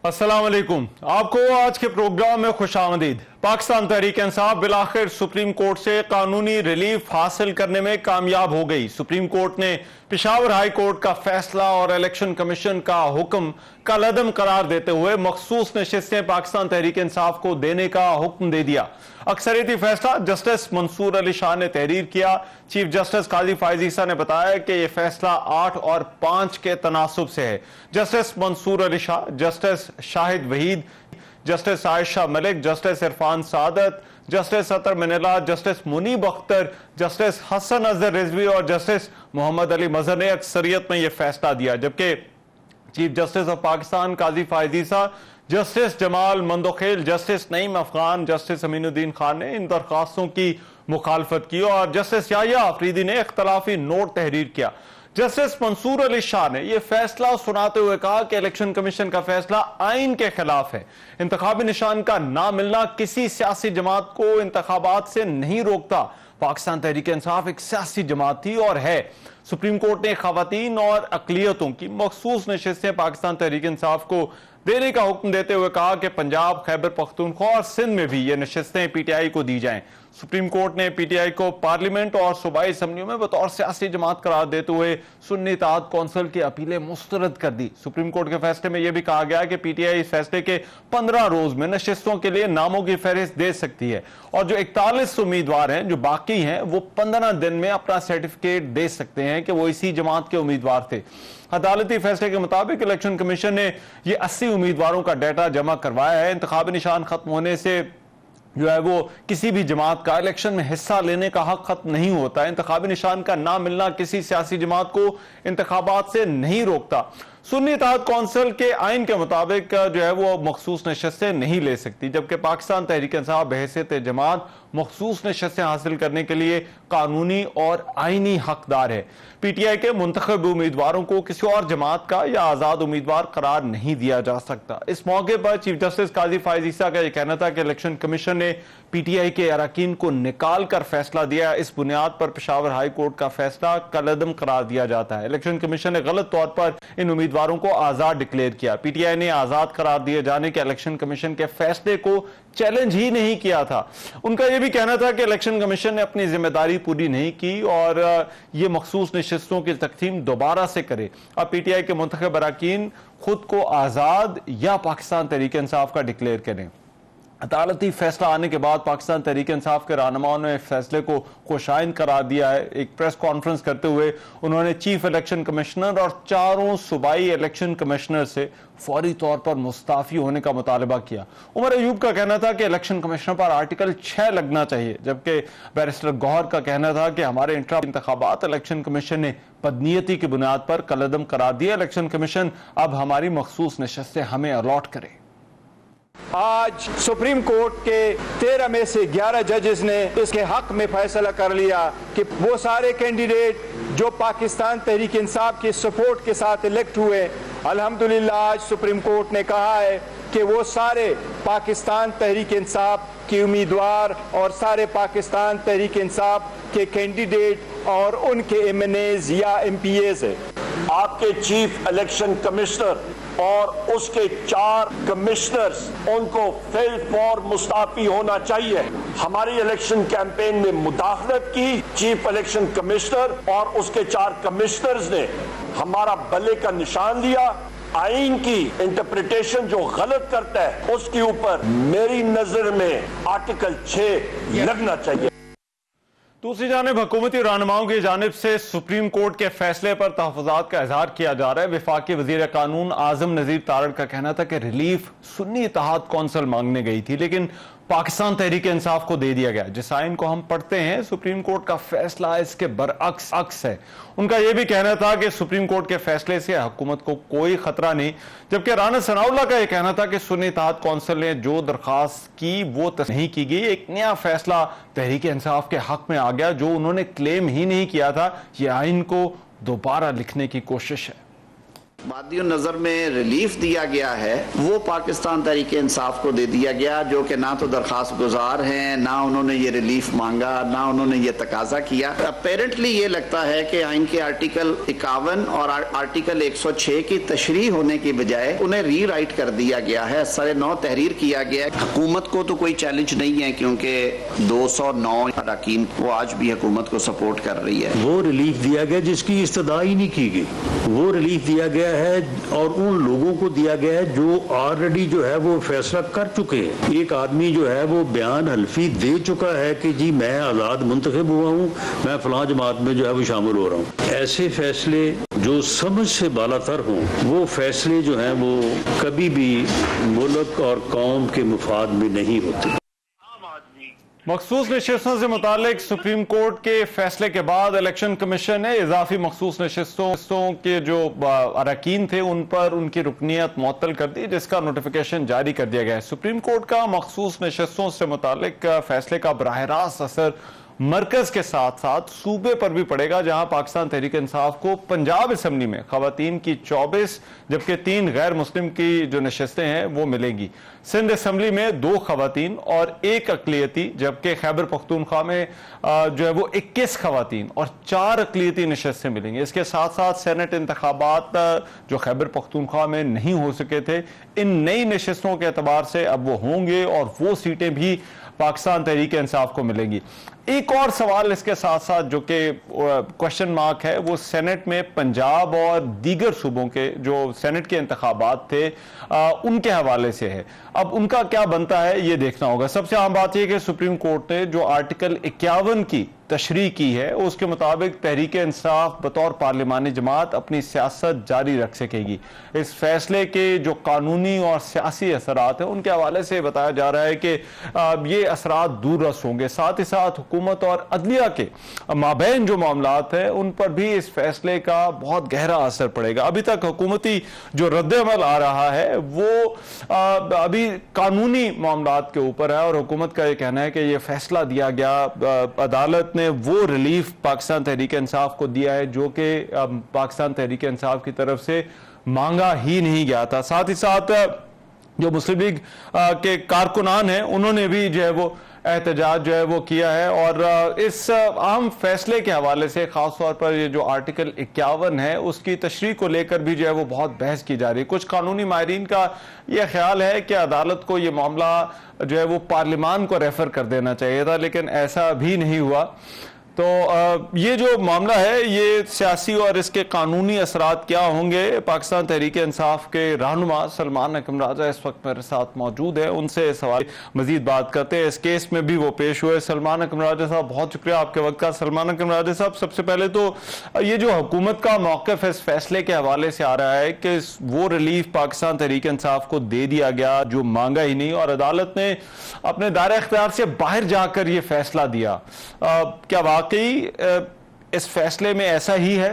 अस्सलाम वालेकुम। आपको आज के प्रोग्राम में खुशामदीद। पाकिस्तान तहरीक इंसाफ बिलाखिर सुप्रीम कोर्ट से कानूनी रिलीफ हासिल करने में कामयाब हो गई। सुप्रीम कोर्ट ने पेशावर हाई कोर्ट का फैसला और इलेक्शन कमीशन का हुक्म कलअदम करार देते हुए मखसूस नशिस्तें पाकिस्तान तहरीक इंसाफ को देने का हुक्म दे दिया। अक्सरियती फैसला जस्टिस मंसूर अली शाह ने तहरीर किया। चीफ जस्टिस काजी फायज ईसा ने बताया कि यह फैसला 8 और 5 के तनासुब से है। Justice Mansoor Ali Shah, justice Shahid Waheed, justice Ayesha Malik, justice Irfan Saadat, justice Athar Minallah, justice Muneeb Akhtar, justice Hasan Azhar Rizvi और जस्टिस मोहम्मद अली मजहर ने अक्सरियत में यह फैसला दिया, जबकि chief justice of Pakistan Qazi Faez Isa, justice Jamal Mandokhail, justice Naeem Afghan, justice Aminuddin Khan ने इन दरखास्तों की मुखालफत की और जस्टिस याहिया अफरीदी ने इख्तलाफी नोट तहरीर किया। जस्टिस मंसूर अली शाह ने यह फैसला सुनाते हुए कहा कि इलेक्शन कमीशन का फैसला आइन के खिलाफ है। इंतखाबी निशान का ना मिलना किसी सियासी जमात को इंतखाबात से नहीं रोकता। पाकिस्तान तहरीक इंसाफ एक सियासी जमात थी और है। सुप्रीम कोर्ट ने खवातीन और अकलियतों की मखसूस नशिस्तें पाकिस्तान तहरीक इंसाफ को देने का हुक्म देते हुए कहा कि पंजाब, खैबर पख्तूनख्वा और सिंध में भी ये नशिस्तें पीटीआई को दी जाएं। सुप्रीम कोर्ट ने पीटीआई को पार्लियामेंट और सूबाई असम्बलियों में बतौर सियासी जमात करार देते हुए सुन्नी इत्तेहाद कौंसिल की अपीलें मुस्तरद कर दी। सुप्रीम कोर्ट के फैसले में यह भी कहा गया कि पीटीआई इस फैसले के 15 रोज में नशिस्तों के लिए नामों की फहरिस्त दे सकती है और जो 41 उम्मीदवार हैं जो बाकी हैं वो 15 दिन में अपना सर्टिफिकेट दे सकते हैं कि वो इसी जमात के उम्मीदवार थे। अदालती फैसले के मुताबिक इलेक्शन कमीशन ने ये 80 उम्मीदवारों का डाटा जमा करवाया है। इंतखाबी निशान खत्म होने से जो है वो किसी भी जमात का इलेक्शन में हिस्सा लेने का हक खत्म नहीं होता। इंतखाबी निशान का ना मिलना किसी सियासी जमात को इंतखाबात से नहीं रोकता। सुन्नी इत्तेहाद कौंसिल के आइन के मुताबिक जो है वो मखसूस नशिस्तें नहीं ले सकती, जबकि पाकिस्तान तहरीक इंसाफ बहैसियत जमात मखसूस नशिस्तें हासिल करने के लिए कानूनी और आइनी हकदार है। पीटीआई के मुंतखब उम्मीदवारों को किसी और जमात का या आजाद उम्मीदवार करार नहीं दिया जा सकता। इस मौके पर चीफ जस्टिस काजी फायज ईसा का यह कहना था कि इलेक्शन कमीशन ने पीटीआई के अरकान को निकाल कर फैसला दिया। इस बुनियाद पर पेशावर हाई कोर्ट का फैसला कलअदम करार दिया जाता है। इलेक्शन कमीशन ने गलत तौर पर इन उम्मीदवारों को आजाद डिक्लेयर किया। पीटीआई ने आजाद करार दिए जाने के इलेक्शन कमीशन के फैसले को चैलेंज ही नहीं किया था। उनका यह भी कहना था कि इलेक्शन कमीशन ने अपनी जिम्मेदारी पूरी नहीं की और यह मखसूस नशिस्तों की तकसीम दोबारा से करे। अब पीटीआई के मुंतखब अरकान खुद को आजाद या पाकिस्तान तहरीक इंसाफ का डिक्लेयर करें। अदालती फैसला आने के बाद पाकिस्तान तहरीक इंसाफ के रहनुमाओं ने फैसले को खुशाइन करार दिया है। एक प्रेस कॉन्फ्रेंस करते हुए उन्होंने चीफ इलेक्शन कमिश्नर और चारों सूबाई इलेक्शन कमिश्नर से फौरी तौर पर मुस्ताफी होने का मुतालबा किया। उमर अयूब का कहना था कि इलेक्शन कमिश्नर पर आर्टिकल 6 लगना चाहिए, जबकि बैरिस्टर गौहर का कहना था कि हमारे इंतखाबात इलेक्शन कमीशन ने बदनीयती की बुनियाद पर कलअदम करार दिया। इलेक्शन कमीशन अब हमारी मखसूस नशिस्तें हमें अलॉट करे। आज सुप्रीम कोर्ट के 13 में से 11 जजेस ने इसके हक में फैसला कर लिया कि वो सारे कैंडिडेट जो पाकिस्तान तहरीक इंसाफ की सपोर्ट के साथ इलेक्ट हुए, अल्हम्दुलिल्लाह आज सुप्रीम कोर्ट ने कहा है कि वो सारे पाकिस्तान तहरीक इंसाफ के उम्मीदवार और सारे पाकिस्तान तहरीक इंसाफ के कैंडिडेट और उनके एमएनएज या एमपीएज है। आपके चीफ इलेक्शन कमिश्नर और उसके 4 कमिश्नर्स उनको फिल फॉर मुस्ताफी होना चाहिए। हमारी इलेक्शन कैंपेन में मुदाखलत की चीफ इलेक्शन कमिश्नर और उसके 4 कमिश्नर्स ने हमारा बल्ले का निशान लिया। आइन की इंटरप्रिटेशन जो गलत करता है उसके ऊपर मेरी नजर में आर्टिकल 6 लगना चाहिए। दूसरी जानिब हुकूमती रहनुमाओं की जानिब से सुप्रीम कोर्ट के फैसले पर तहफ़्फ़ुज़ात का इजहार किया जा रहा है। वफाकी वज़ीर कानून आज़म नज़ीर तारड़ का कहना था कि रिलीफ सुन्नी इत्तेहाद कौंसिल मांगने गई थी, लेकिन पाकिस्तान तहरीक इंसाफ को दे दिया गया। जिस आइन को हम पढ़ते हैं सुप्रीम कोर्ट का फैसला इसके बरअक्स है। उनका यह भी कहना था कि सुप्रीम कोर्ट के फैसले से हुकूमत को कोई खतरा नहीं, जबकि राना सनाउल्लाह का यह कहना था कि सुन्नी इत्तेहाद कौंसिल ने जो दरखास्त की वो नहीं की गई। एक नया फैसला तहरीक इंसाफ के हक में आ गया जो उन्होंने क्लेम ही नहीं किया था। यह आइन को दोबारा लिखने की कोशिश है। मादी नज़र में रिलीफ दिया गया है वो पाकिस्तान तहरीक इंसाफ को दे दिया गया, जो कि ना तो दरख्वास्त गुजार हैं, ना उन्होंने ये रिलीफ मांगा, ना उन्होंने ये तकाजा किया। अपेरेंटली ये लगता है कि आइन के आर्टिकल 51 और आर्टिकल 106 की तशरीह होने की बजाय उन्हें री राइट कर दिया गया है, सरे नौ तहरीर किया गया है। हुकूमत को तो कोई चैलेंज नहीं है क्योंकि 209 अरकान वो आज भी हुकूमत को सपोर्ट कर रही है। वो रिलीफ दिया गया जिसकी इस्तदा ही नहीं की गई, वो रिलीफ दिया गया है और उन लोगों को दिया गया है जो ऑलरेडी जो है वो फैसला कर चुके हैं। एक आदमी जो है वो बयान हल्फी दे चुका है कि जी मैं आज़ाद मुंतखब हुआ हूँ, मैं फलां जमात में जो है वो शामिल हो रहा हूँ। ऐसे फैसले जो समझ से बालातर हों, वो फैसले जो हैं वो कभी भी मुल्क और कौम के मुफाद में नहीं होते। मखसूस नशिस्तों से मुतालिक सुप्रीम कोर्ट के फैसले के बाद इलेक्शन कमीशन ने इजाफी मखसूस नशिस्तों के जो अरकान थे उन पर उनकी रुकनियत मुअत्तल कर दी, जिसका नोटिफिकेशन जारी कर दिया गया है। सुप्रीम कोर्ट का मखसूस नशिस्तों से मुतालिक फैसले का बराह रास्त असर मरकज के साथ साथ सूबे पर भी पड़ेगा, जहां पाकिस्तान तहरीक इंसाफ को पंजाब असम्बली में खवातीन की 24 जबकि 3 गैर मुस्लिम की जो नशिस्तें हैं वो मिलेंगी। सिंध असम्बली में 2 खवातीन और 1 अकलियती, जबकि खैबर पख्तूनख्वा में जो है वो 21 खवातीन और 4 अकलियती नशिस्तें मिलेंगी। इसके साथ साथ सेनेट इंतखाबात जो खैबर पख्तूनख्वा में नहीं हो सके थे, इन नई नशिस्तों के एतबार से अब वो होंगे और वो सीटें भी पाकिस्तान तहरीक इंसाफ को मिलेंगी। एक और सवाल इसके साथ साथ जो कि क्वेश्चन मार्क है, वो सेनेट में पंजाब और दीगर सूबों के जो सेनेट के इंतखाबात थे उनके हवाले से है। अब उनका क्या बनता है ये देखना होगा। सबसे आम बात यह कि सुप्रीम कोर्ट ने जो आर्टिकल 51 की तशरीह की है उसके मुताबिक तहरीक इंसाफ बतौर पार्लिमानी जमात अपनी सियासत जारी रख सकेगी। इस फैसले के जो कानूनी और सियासी असरात हैं उनके हवाले से बताया जा रहा है कि ये असरात दूररस होंगे। साथ ही साथ हुकूमत और अदलिया के माबैन जो मामलात हैं उन पर भी इस फैसले का बहुत गहरा असर पड़ेगा। अभी तक हुकूमती जो रद्द-ए-अमल आ रहा है वो अभी कानूनी मामलात के ऊपर है और हुकूमत का यह कहना है कि यह फैसला दिया गया, अदालत ने वो रिलीफ पाकिस्तान तहरीक इंसाफ को दिया है जो कि पाकिस्तान तहरीक इंसाफ की तरफ से मांगा ही नहीं गया था। साथ ही साथ जो मुस्लिम लीग के कारकुनान हैं उन्होंने भी जो है वो एहतजाज जो है वो किया है और इस अहम फैसले के हवाले से खास तौर पर ये जो आर्टिकल 51 है उसकी तशरीह को लेकर भी जो है वो बहुत बहस की जा रही है। कुछ कानूनी माहिरीन का यह ख्याल है कि अदालत को ये मामला जो है वो पार्लिमान को रेफर कर देना चाहिए था, लेकिन ऐसा भी नहीं हुआ। तो ये जो मामला है ये सियासी और इसके कानूनी असरात क्या होंगे, पाकिस्तान तहरीक इंसाफ के रहनुमा सलमान अकरम राजा इस वक्त मेरे साथ मौजूद है, उनसे सवाल मजीद बात करते हैं। इस केस में भी वो पेश हुए। सलमान अकरम राजा साहब बहुत शुक्रिया आपके वक्त का। सलमान अकरम राजा साहब, सबसे पहले तो ये जो हुकूमत का मौक़िफ़ इस फैसले के हवाले से आ रहा है कि वो रिलीफ पाकिस्तान तहरीक इंसाफ को दे दिया गया जो मांगा ही नहीं और अदालत ने अपने दायरे इख्तियार से बाहर जाकर ये फैसला दिया, क्या इस फैसले में ऐसा ही है?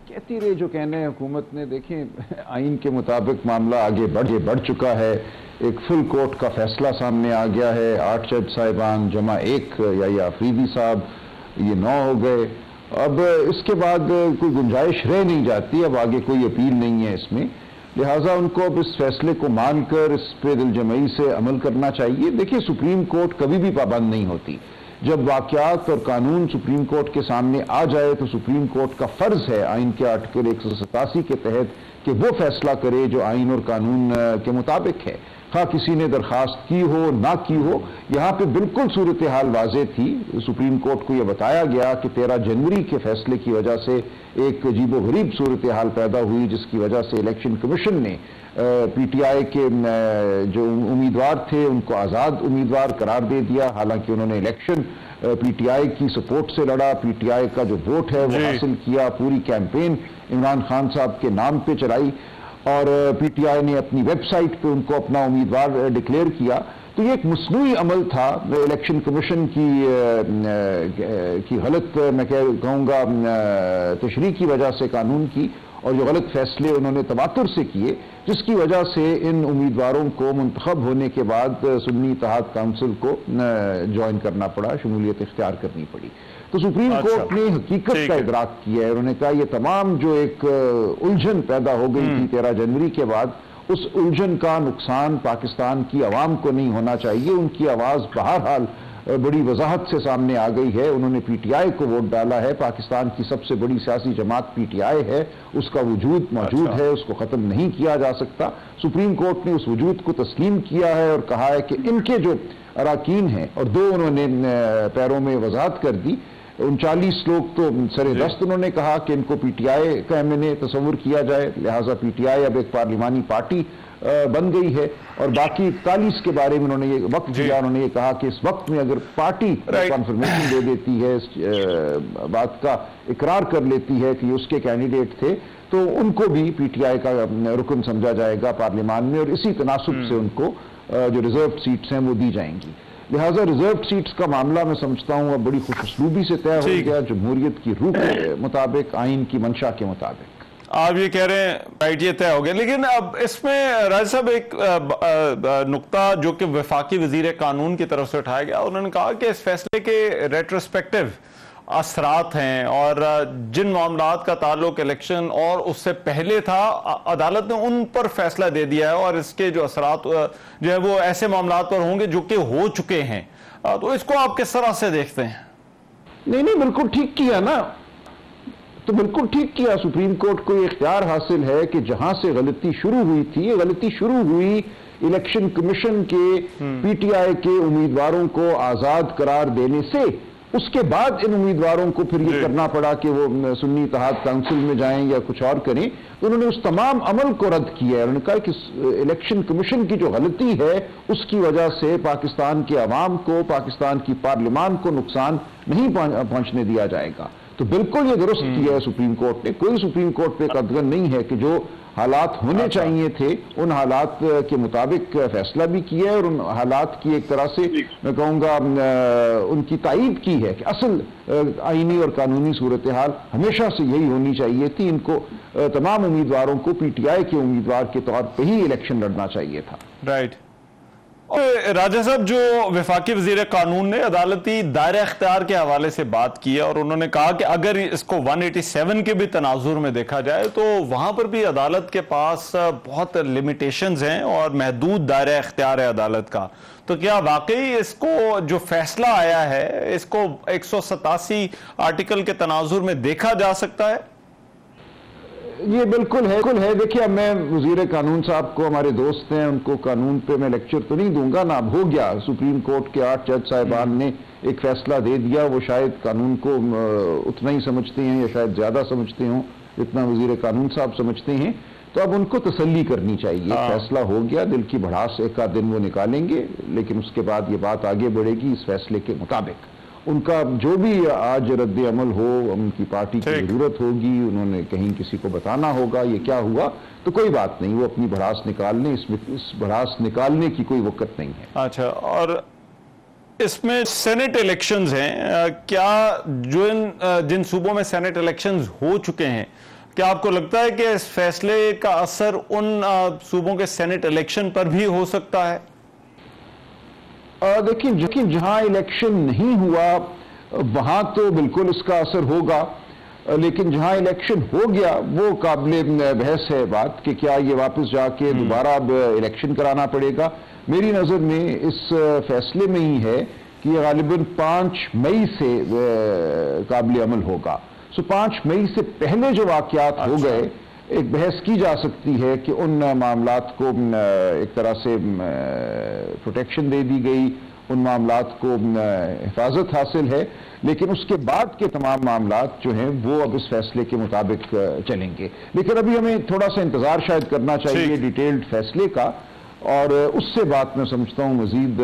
कहती रहे जो कहने हैं हुकूमत ने। देखें, आइन के मुताबिक मामला आगे बढ़ चुका है। एक फुल कोर्ट का फैसला सामने आ गया है। 8 जज साहिबान जमा 1 या अफरीदी साहब, ये 9 हो गए। अब इसके बाद कोई गुंजाइश रह नहीं जाती, अब आगे कोई अपील नहीं है इसमें, लिहाजा उनको अब इस फैसले को मानकर इस पे दिलजमई से अमल करना चाहिए। देखिए, सुप्रीम कोर्ट कभी भी पाबंद नहीं होती। जब वाक़यात और कानून सुप्रीम कोर्ट के सामने आ जाए तो सुप्रीम कोर्ट का फर्ज है आइन के आर्टिकल 187 के तहत कि वो फैसला करे जो आइन और कानून के मुताबिक है, खा किसी ने दरखास्त की हो ना की हो। यहाँ पे बिल्कुल सूरत हाल वाज़ेह थी। सुप्रीम कोर्ट को यह बताया गया कि 13 जनवरी के फैसले की वजह से एक अजीबो गरीब सूरत हाल पैदा हुई, जिसकी वजह से इलेक्शन कमीशन ने पीटीआई के जो उम्मीदवार थे उनको आज़ाद उम्मीदवार करार दे दिया। हालांकि उन्होंने इलेक्शन पीटीआई की सपोर्ट से लड़ा, पीटीआई का जो वोट है वो हासिल किया, पूरी कैंपेन इमरान खान साहब के नाम पे चलाई और पीटीआई ने अपनी वेबसाइट पे उनको अपना उम्मीदवार डिक्लेयर किया। तो ये एक मसनूई अमल था इलेक्शन कमीशन की गलत मैं कहूँगा तशरीह की वजह से कानून की, और जो गलत फैसले उन्होंने तवातुर से किए, जिसकी वजह से इन उम्मीदवारों को मुंतखब होने के बाद सुन्नी इत्तेहाद काउंसिल को ज्वाइन करना पड़ा, शमूलियत इख्तियार करनी पड़ी। तो सुप्रीम कोर्ट ने हकीकत का इदराक किया है। उन्होंने कहा ये तमाम जो एक उलझन पैदा हो गई थी 13 जनवरी के बाद, उस उलझन का नुकसान पाकिस्तान की आवाम को नहीं होना चाहिए। उनकी आवाज़ बहरहाल बड़ी वजाहत से सामने आ गई है। उन्होंने पीटीआई को वोट डाला है। पाकिस्तान की सबसे बड़ी सियासी जमात पीटीआई है, उसका वजूद मौजूद है, उसको ख़त्म नहीं किया जा सकता। सुप्रीम कोर्ट ने उस वजूद को तस्लीम किया है और कहा है कि इनके जो अराकीन हैं, और दो उन्होंने पैरों में वजाहत कर दी, 39 लोग तो सरे दस्त उन्होंने कहा कि इनको पीटीआई का एमएनए तस्वुर किया जाए, लिहाजा पीटीआई अब एक पार्लिमानी पार्टी बन गई है। और बाकी 41 के बारे में उन्होंने ये वक्त दिया, उन्होंने ये कहा कि इस वक्त में अगर पार्टी कॉन्फर्मेशन दे देती है, इस बात का इकरार कर लेती है कि उसके कैंडिडेट थे, तो उनको भी पीटीआई का रुकन समझा जाएगा पार्लियामान में, और इसी तनासुब से उनको जो रिजर्व सीट्स हैं वो दी जाएंगी। लिहाजा रिजर्व सीट्स का मामला मैं समझता हूँ अब बड़ी खुशउस्लूबी से तय हो गया, जमहूरियत की रूह के मुताबिक, आइन की मंशा के मुताबिक। आप ये कह रहे हैं राइट, ये तय हो गया। लेकिन अब इसमें राज साहब एक नुक्ता जो कि वफाकी वजीर कानून की तरफ से उठाया गया, उन्होंने कहा कि इस फैसले के रेट्रोस्पेक्टिव असरात हैं, और जिन मामलात का ताल्लुक इलेक्शन और उससे पहले था, अदालत ने उन पर फैसला दे दिया है, और इसके जो असरात जो है वो ऐसे मामलात पर होंगे जो कि हो चुके हैं। तो इसको आप किस तरह से देखते हैं? नहीं, बिल्कुल ठीक किया ना, तो बिल्कुल ठीक किया। सुप्रीम कोर्ट को इख्तियार हासिल है कि जहां से गलती शुरू हुई थी, ये गलती शुरू हुई इलेक्शन कमीशन के पीटीआई के उम्मीदवारों को आजाद करार देने से। उसके बाद इन उम्मीदवारों को फिर ये करना पड़ा कि वो सुन्नी इत्तेहाद काउंसिल में जाएं या कुछ और करें, तो उन्होंने उस तमाम अमल को रद्द किया है। उन्होंने कहा कि इलेक्शन कमीशन की जो गलती है उसकी वजह से पाकिस्तान के अवाम को, पाकिस्तान की पार्लियामान को नुकसान नहीं पहुंचने दिया जाएगा। तो बिल्कुल ये दुरुस्त किया है सुप्रीम कोर्ट ने। कोई सुप्रीम कोर्ट पे कदगन नहीं है कि जो हालात होने चाहिए थे उन हालात के मुताबिक फैसला भी किया है, और उन हालात की एक तरह से मैं कहूँगा उनकी तायीद की है कि असल आईनी और कानूनी सूरत हाल हमेशा से यही होनी चाहिए थी। इनको तमाम उम्मीदवारों को पीटीआई के उम्मीदवार के तौर पर ही इलेक्शन लड़ना चाहिए था। राइट। राजा साहब, जो वफाकी वजीर कानून ने अदालती दायरा इख्तियार के हवाले से बात की है, और उन्होंने कहा कि अगर इसको 187 के भी तनाजुर में देखा जाए तो वहां पर भी अदालत के पास बहुत लिमिटेशंस हैं और महदूद दायरा इख्तियार है अदालत का। तो क्या वाकई इसको जो फैसला आया है इसको 187 आर्टिकल के तनाजुर में देखा जा सकता है? ये बिल्कुल है। देखिए, अब मैं वजीर कानून साहब को, हमारे दोस्त हैं, उनको कानून पे मैं लेक्चर तो नहीं दूंगा ना। अब हो गया, सुप्रीम कोर्ट के 8 जज साहिबान ने एक फैसला दे दिया। वो शायद कानून को उतना ही समझते हैं या शायद ज्यादा समझते हों जितना वजीर कानून साहब समझते हैं। तो अब उनको तसल्ली करनी चाहिए। फैसला हो गया, दिल की भड़ास एक आध दिन वो निकालेंगे, लेकिन उसके बाद ये बात आगे बढ़ेगी इस फैसले के मुताबिक। उनका जो भी आज रद्द अमल हो, उनकी पार्टी की जरूरत होगी, उन्होंने कहीं किसी को बताना होगा ये क्या हुआ, तो कोई बात नहीं, वो अपनी भड़ास निकाल लें। इसमें इस भड़ास निकालने की कोई वक्त नहीं है। अच्छा, और इसमें सेनेट इलेक्शंस हैं, क्या जिन सूबों में सेनेट इलेक्शंस हो चुके हैं, क्या आपको लगता है कि इस फैसले का असर उन सूबों के सेनेट इलेक्शन पर भी हो सकता है? देखिए, जहां इलेक्शन नहीं हुआ वहां तो बिल्कुल इसका असर होगा, लेकिन जहां इलेक्शन हो गया वो काबिल बहस है बात कि क्या ये वापस जाके दोबारा अब इलेक्शन कराना पड़ेगा। मेरी नज़र में इस फैसले में ही है कि ये गालिबन 5 मई से काबिल अमल होगा। सो 5 मई से पहले जो वाक़यात हो गए, एक बहस की जा सकती है कि उन मामलात को एक तरह से प्रोटेक्शन दे दी गई, उन मामलात को हिफाजत हासिल है, लेकिन उसके बाद के तमाम मामलात जो हैं वो अब इस फैसले के मुताबिक चलेंगे। लेकिन अभी हमें थोड़ा सा इंतजार शायद करना चाहिए डिटेल्ड फैसले का, और उससे बात मैं समझता हूँ मजीद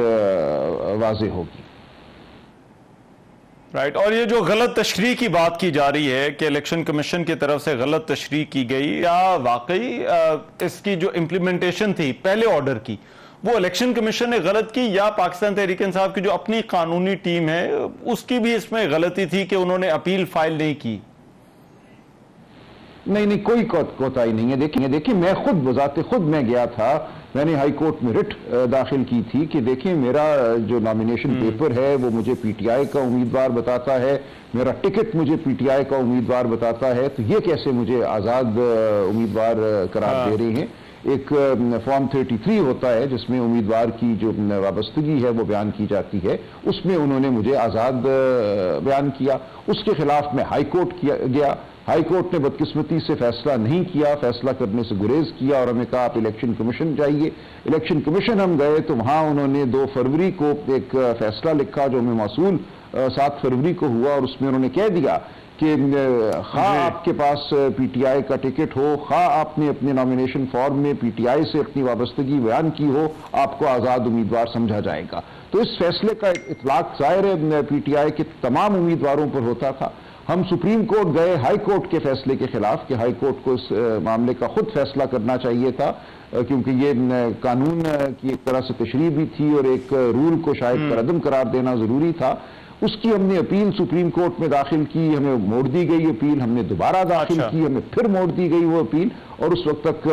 वाज़ेह होगी। राइट। और ये जो गलत तशरीह की बात की जा रही है कि इलेक्शन कमीशन की तरफ से गलत तशरीह की गई, या वाकई इसकी जो इम्प्लीमेंटेशन थी पहले ऑर्डर की वो इलेक्शन कमीशन ने गलत की, या पाकिस्तान तहरीक इंसाफ की जो अपनी कानूनी टीम है उसकी भी इसमें गलती थी कि उन्होंने अपील फाइल नहीं की? नहीं, कोई कोताही नहीं है। देखिए मैं खुद बजाते खुद मैं गया था, मैंने हाई कोर्ट में रिट दाखिल की थी कि देखिए मेरा जो नॉमिनेशन पेपर है वो मुझे पीटीआई का उम्मीदवार बताता है, मेरा टिकट मुझे पीटीआई का उम्मीदवार बताता है, तो ये कैसे मुझे आज़ाद उम्मीदवार करार दे रहे हैं। एक फॉर्म 33 होता है जिसमें उम्मीदवार की जो वाबस्तगी है वो बयान की जाती है, उसमें उन्होंने मुझे आज़ाद बयान किया। उसके खिलाफ मैं हाई कोर्ट गया, हाई कोर्ट ने बदकिस्मती से फैसला नहीं किया, फैसला करने से गुरेज किया और हमें कहा आप इलेक्शन कमीशन जाइए। इलेक्शन कमीशन हम गए तो वहां उन्होंने 2 फरवरी को एक फैसला लिखा जो हमें मौसूल 7 फरवरी को हुआ, और उसमें उन्होंने कह दिया कि खा आपके पास पीटीआई का टिकट हो, खा आपने अपने नॉमिनेशन फॉर्म में पीटीआई से अपनी वाबस्तगी बयान की हो, आपको आज़ाद उम्मीदवार समझा जाएगा। तो इस फैसले का इतलाक ज़ाहिर पीटीआई के तमाम उम्मीदवारों पर होता था। हम सुप्रीम कोर्ट गए हाई कोर्ट के फैसले के खिलाफ कि हाई कोर्ट को इस मामले का खुद फैसला करना चाहिए था, क्योंकि ये कानून की एक तरह से तशरीह भी थी और एक रूल को शायद करदम करार देना जरूरी था। उसकी हमने अपील सुप्रीम कोर्ट में दाखिल की, हमें मोड़ दी गई अपील, हमने दोबारा दाखिल की, हमें फिर मोड़ दी गई वो अपील, और उस वक्त तक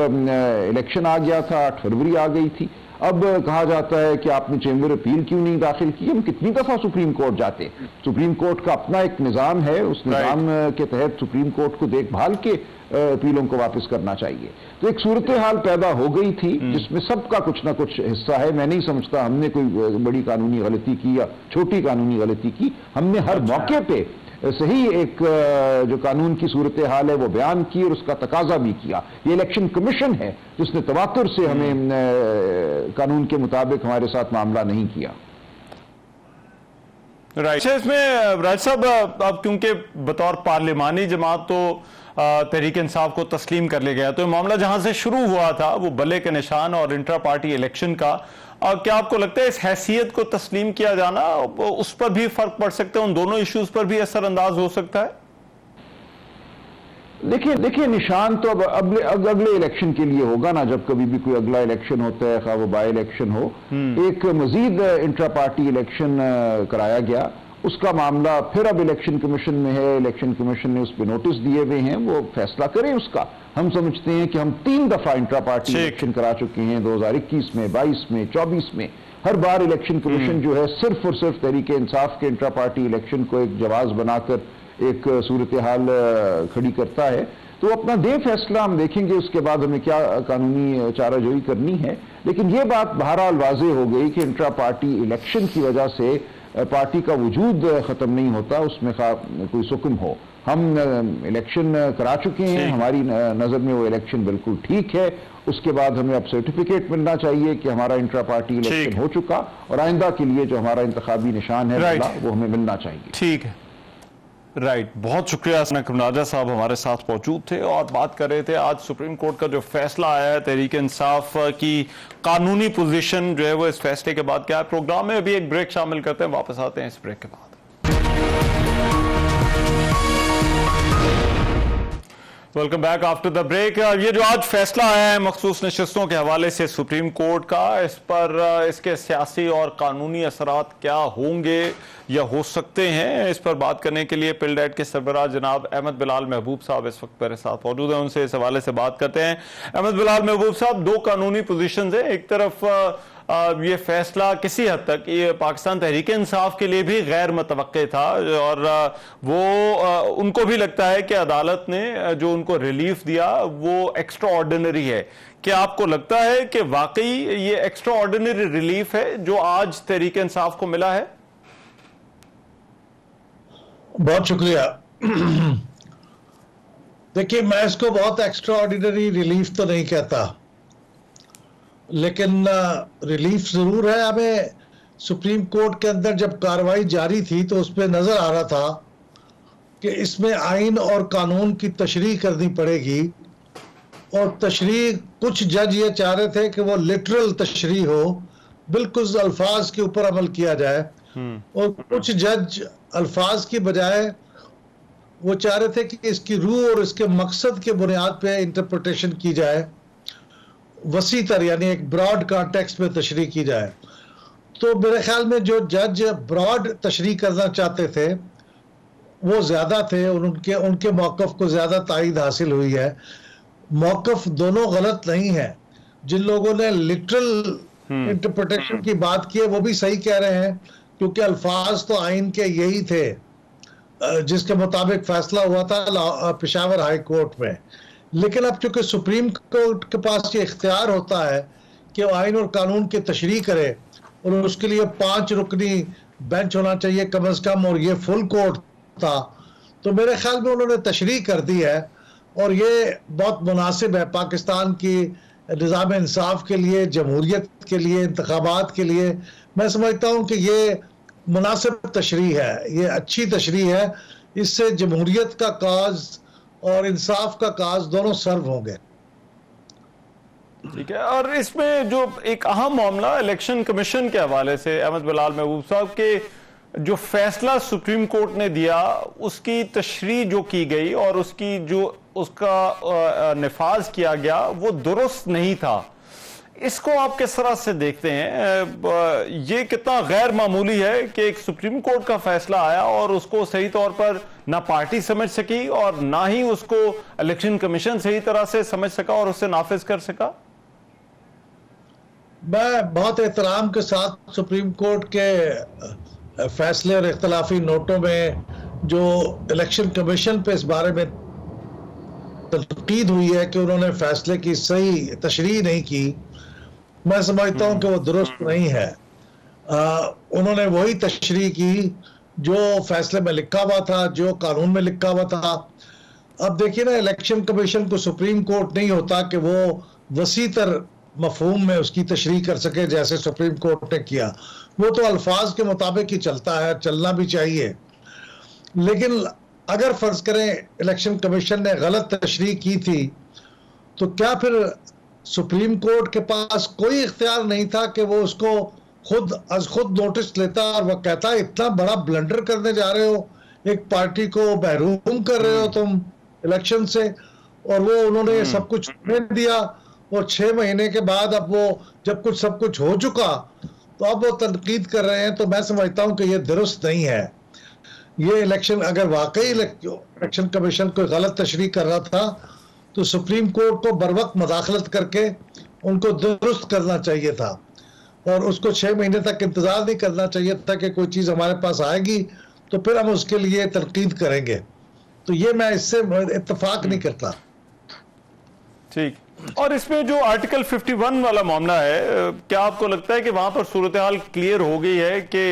इलेक्शन आ गया था, 8 फरवरी आ गई थी। अब कहा जाता है कि आपने चेंबर अपील क्यों नहीं दाखिल की। हम कितनी दफा सुप्रीम कोर्ट जाते, सुप्रीम कोर्ट का अपना एक निजाम है, उस निजाम के तहत सुप्रीम कोर्ट को देखभाल के अपीलों को वापस करना चाहिए। तो एक सूरत हाल पैदा हो गई थी जिसमें सबका कुछ ना कुछ हिस्सा है। मैं नहीं समझता हमने कोई बड़ी कानूनी गलती की या छोटी कानूनी गलती की, हमने हर मौके पे सही एक जो कानून की सूरत हाल है वो बयान की और उसका तकाजा भी किया। ये इलेक्शन कमीशन है जिसने तवातुर से हमें कानून के मुताबिक हमारे साथ मामला नहीं किया। राइट, इसमें राज साहब अब क्योंकि बतौर पार्लिमानी जमात तो तहरीक इंसाफ को तस्लीम कर लिया गया, तो मामला जहां से शुरू हुआ था वो बल्ले के निशान और इंट्रा पार्टी इलेक्शन का, क्या आपको लगता है इस हैसियत को तस्लीम किया जाना उस पर भी फर्क पड़ सकता है, उन दोनों इश्यूज पर भी असरअंदाज हो सकता है? देखिए निशान तो अब अगले इलेक्शन के लिए होगा ना, जब कभी भी कोई अगला इलेक्शन होता है, खा वो बाई इलेक्शन हो। एक मजीद इंट्रा पार्टी इलेक्शन कराया गया, उसका मामला फिर अब इलेक्शन कमीशन में है। इलेक्शन कमीशन ने उस पर नोटिस दिए हुए हैं, वो फैसला करें उसका। हम समझते हैं कि हम 3 दफा इंट्रा पार्टी इलेक्शन करा चुके हैं, 2021 में, 22 में, 24 में। हर बार इलेक्शन कमीशन जो है सिर्फ और सिर्फ तहरीक इंसाफ के इंट्रा पार्टी इलेक्शन को एक जवाज बनाकर एक सूरत हाल खड़ी करता है। तो अपना दे फैसला, हम देखेंगे उसके बाद हमें क्या कानूनी चाराजोई करनी है। लेकिन ये बात बहरहाल वाज़ेह हो गई कि इंट्रा पार्टी इलेक्शन की वजह से पार्टी का वजूद खत्म नहीं होता, उसमें कोई सुकून हो। हम इलेक्शन करा चुके हैं, हमारी नजर में वो इलेक्शन बिल्कुल ठीक है। उसके बाद हमें अब सर्टिफिकेट मिलना चाहिए कि हमारा इंट्रा पार्टी इलेक्शन हो चुका, और आइंदा के लिए जो हमारा इंतखाबी निशान है वो हमें मिलना चाहिए। ठीक है, राइट, बहुत शुक्रिया। राजा साहब हमारे साथ मौजूद थे और बात कर रहे थे आज सुप्रीम कोर्ट का जो फैसला आया है, तहरीक इंसाफ की कानूनी पोजीशन जो है वो इस फैसले के बाद क्या है। प्रोग्राम में अभी एक ब्रेक शामिल करते हैं, वापस आते हैं इस ब्रेक के बाद। Welcome back after the break. ये जो आज फैसला आया है मखसूस नशिस्तों के हवाले से सुप्रीम कोर्ट का, इस पर इसके सियासी और कानूनी असरात क्या होंगे या हो सकते हैं, इस पर बात करने के लिए पिलडेट के सरबराह जनाब अहमद बिलाल महबूब साहब इस वक्त मेरे साथ मौजूद हैं। उनसे इस हवाले से बात करते हैं। अहमद बिलाल महबूब साहब, 2 कानूनी पोजीशंस हैं। एक तरफ ये फैसला किसी हद तक ये पाकिस्तान तहरीक इंसाफ के लिए भी गैर मुतवक्के था, और वो उनको भी लगता है कि अदालत ने जो उनको रिलीफ दिया वो एक्स्ट्रा ऑर्डिनरी है। क्या आपको लगता है कि वाकई ये एक्स्ट्रा ऑर्डिनरी रिलीफ है जो आज तहरीक इंसाफ को मिला है? बहुत शुक्रिया। देखिए, मैं इसको बहुत एक्स्ट्रा ऑर्डिनरी रिलीफ तो नहीं कहता, लेकिन रिलीफ जरूर है। हमें सुप्रीम कोर्ट के अंदर जब कार्रवाई जारी थी तो उसमें नजर आ रहा था कि इसमें आइन और कानून की तशरीह करनी पड़ेगी, और तशरीह कुछ जज ये चाह रहे थे कि वो लिटरल तशरीह हो, बिल्कुल अल्फाज के ऊपर अमल किया जाए, और कुछ जज अल्फाज की बजाय वो चाह रहे थे कि इसकी रूह और इसके मकसद के बुनियाद पे इंटरप्रिटेशन की जाए, वसी तर यानी एक ब्रॉड कॉन्टेक्स्ट में तशरीह की जाए। तो मेरे ख्याल में जो जज ब्रॉड तशरीह करना चाहते थे वो ज्यादा थे, उनके मौकफ को ज्यादा तायद हासिल हुई है। मौकफ दोनों गलत नहीं है। जिन लोगों ने लिटरल इंटरप्रिटेशन की बात की है वो भी सही कह रहे हैं, क्योंकि अल्फाज तो आइन के यही थे जिसके मुताबिक फैसला हुआ था पेशावर हाई कोर्ट में। लेकिन अब चूंकि सुप्रीम कोर्ट के पास ये इख्तियार होता है कि वो आइन और कानून की तशरीह करे, और उसके लिए 5 रुकनी बेंच होना चाहिए कम अज कम, और ये फुल कोर्ट था, तो मेरे ख्याल में उन्होंने तशरीह कर दी है। और ये बहुत मुनासिब है पाकिस्तान की निज़ाम इंसाफ के लिए, जमहूरियत के लिए, इंतखाबात के लिए। मैं समझता हूँ कि ये मुनासिब तशरीह है, ये अच्छी तशरीह है। इससे जमहूरियत का काज और इंसाफ का काज दोनों सर्व होंगे। ठीक है। और इसमें जो एक अहम मामला इलेक्शन कमीशन के हवाले से, अहमद बिलाल महबूब साहब के जो फैसला सुप्रीम कोर्ट ने दिया उसकी तशरीह जो की गई और उसका निफाज किया गया वो दुरुस्त नहीं था। इसको आप किस तरह से देखते हैं? ये कितना गैर मामूली है कि एक सुप्रीम कोर्ट का फैसला आया और उसको सही तौर पर ना पार्टी समझ सकी और ना ही उसको इलेक्शन कमीशन सही तरह से समझ सका और उससे नाफिज कर सका। मैं बहुत एहतराम के साथ सुप्रीम कोर्ट के फैसले और इख्तलाफी नोटों में जो इलेक्शन कमीशन पे इस बारे में तनकीद हुई है कि उन्होंने फैसले की सही तशरीह नहीं की, मैं समझता हूं कि वो दुरुस्त नहीं है। उन्होंने वही तशरीह की जो फैसले में लिखा हुआ था, जो कानून में लिखा हुआ था। अब देखिए ना, इलेक्शन कमीशन को सुप्रीम कोर्ट नहीं होता कि वो वसीतर मफहूम में उसकी तशरीह कर सके जैसे सुप्रीम कोर्ट ने किया। वो तो अल्फाज के मुताबिक ही चलता है, चलना भी चाहिए। लेकिन अगर फर्ज करें इलेक्शन कमीशन ने गलत तशरीह की थी, तो क्या फिर सुप्रीम कोर्ट के पास कोई इख्तियार नहीं था कि वो उसको खुद नोटिस लेता और वह कहता इतना बड़ा ब्लंडर करने जा रहे हो, एक पार्टी को महरूम कर रहे हो तुम इलेक्शन से। और वो उन्होंने सब कुछ दिया, और 6 महीने के बाद अब वो जब सब कुछ हो चुका तो अब वो तनकीद कर रहे हैं। तो मैं समझता हूं कि ये दुरुस्त नहीं है। ये इलेक्शन अगर वाकई इलेक्शन कमीशन कोई गलत तशरीह कर रहा था तो सुप्रीम कोर्ट को बरवक्त मुदाखलत करके उनको दुरुस्त करना चाहिए था, और उसको 6 महीने तक इंतजार नहीं करना चाहिए था कि कोई चीज हमारे पास आएगी तो फिर हम उसके लिए तनकीद करेंगे। तो ये मैं इससे इत्तेफाक नहीं करता। ठीक। और इसमें जो आर्टिकल 51 वाला मामला है, क्या आपको लगता है कि वहां पर सूरत हाल क्लियर हो गई है कि